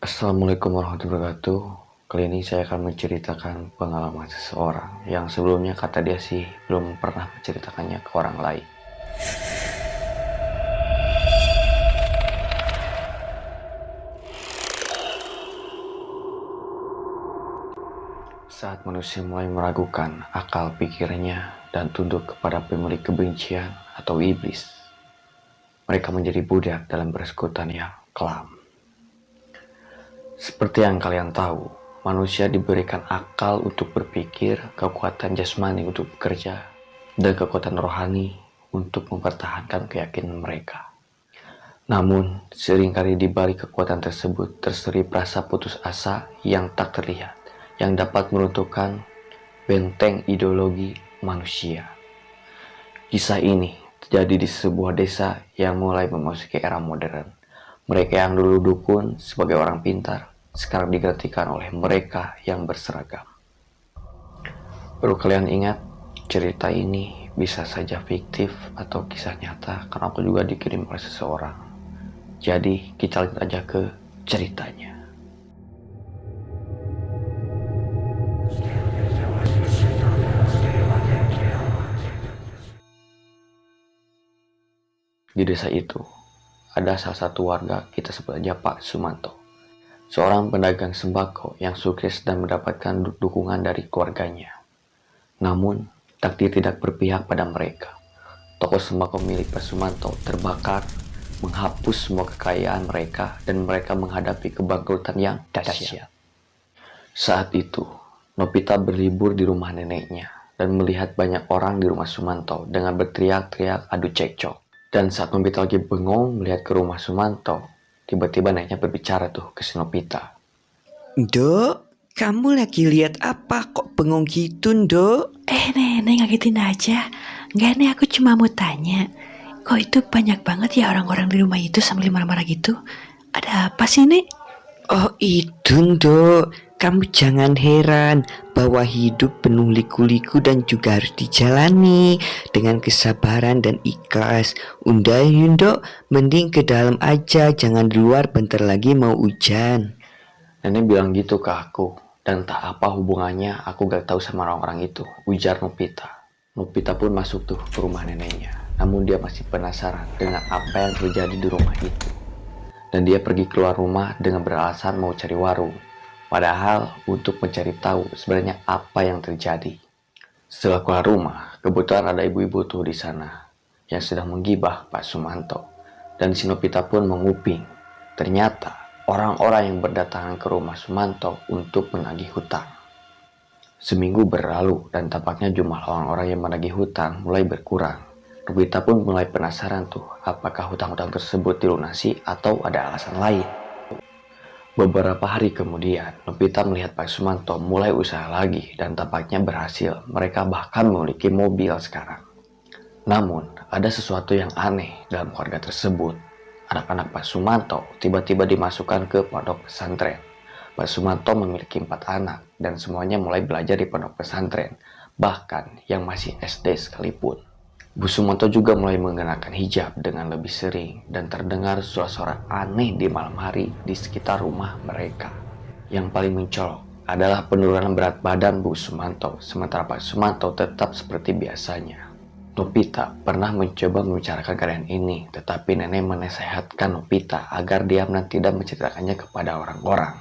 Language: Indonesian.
Assalamualaikum warahmatullahi wabarakatuh. Kali ini saya akan menceritakan pengalaman seseorang yang sebelumnya kata dia sih belum pernah menceritakannya ke orang lain. Saat manusia mulai meragukan akal pikirnya dan tunduk kepada pemilik kebencian atau iblis, mereka menjadi budak dalam persekutuan yang kelam. Seperti yang kalian tahu, manusia diberikan akal untuk berpikir, kekuatan jasmani untuk bekerja, dan kekuatan rohani untuk mempertahankan keyakinan mereka. Namun, seringkali di balik kekuatan tersebut terselip rasa putus asa yang tak terlihat, yang dapat meruntuhkan benteng ideologi manusia. Kisah ini terjadi di sebuah desa yang mulai memasuki era modern. Mereka yang dulu dukun sebagai orang pintar, sekarang digantikan oleh mereka yang berseragam. Perlu kalian ingat, cerita ini bisa saja fiktif atau kisah nyata karena aku juga dikirim oleh seseorang. Jadi kita lanjut aja ke ceritanya. Di desa itu, ada salah satu warga, kita sebut aja Pak Sumanto. Seorang pedagang sembako yang sukses dan mendapatkan dukungan dari keluarganya. Namun, takdir tidak berpihak pada mereka. Toko sembako milik Pak Sumanto terbakar, menghapus semua kekayaan mereka dan mereka menghadapi kebangkrutan yang dahsyat. Saat itu, Nopita berlibur di rumah neneknya dan melihat banyak orang di rumah Sumanto dengan berteriak-teriak adu cekcok. Dan saat Nopita lagi bengong melihat ke rumah Sumanto, tiba-tiba neneknya berbicara tuh ke si Nopita. Dok, kamu lagi lihat apa kok bengong gitu, Dok? Nenek ngagetin aja. Enggak nih, aku cuma mau tanya. Kok itu banyak banget ya orang-orang di rumah itu sambil marah-marah gitu? Ada apa sih, Nek? Oh itu, Dok. Kamu jangan heran bahwa hidup penuh liku-liku dan juga harus dijalani dengan kesabaran dan ikhlas. Udah yuk, Dok, mending ke dalam aja, jangan di luar, bentar lagi mau hujan. Nenek bilang gitu ke aku, dan tak apa hubungannya aku gak tahu sama orang-orang itu, ujar Nopita. Nopita pun masuk tuh ke rumah neneknya, namun dia masih penasaran dengan apa yang terjadi di rumah itu. Dan dia pergi keluar rumah dengan beralasan mau cari warung, padahal untuk mencari tahu sebenarnya apa yang terjadi. Setelah keluar rumah, kebetulan ada ibu-ibu tuh di sana yang sedang menggibah Pak Sumanto, dan si Nopita pun menguping. Ternyata orang-orang yang berdatangan ke rumah Sumanto untuk menagih hutang. Seminggu berlalu dan tampaknya jumlah orang-orang yang menagih hutang mulai berkurang. Nopita pun mulai penasaran tuh apakah hutang-hutang tersebut dilunasi atau ada alasan lain. Beberapa hari kemudian, Nopita melihat Pak Sumanto mulai usaha lagi dan tampaknya berhasil. Mereka bahkan memiliki mobil sekarang. Namun, ada sesuatu yang aneh dalam keluarga tersebut. Anak-anak Pak Sumanto tiba-tiba dimasukkan ke pondok pesantren. Pak Sumanto memiliki 4 anak dan semuanya mulai belajar di pondok pesantren, bahkan yang masih SD sekalipun. Bu Sumanto juga mulai mengenakan hijab dengan lebih sering dan terdengar suara-suara aneh di malam hari di sekitar rumah mereka. Yang paling mencolok adalah penurunan berat badan Bu Sumanto, sementara Pak Sumanto tetap seperti biasanya. Nopita pernah mencoba membicarakan keadaan ini, tetapi nenek menasehatkan Nopita agar diam dan tidak menceritakannya kepada orang-orang.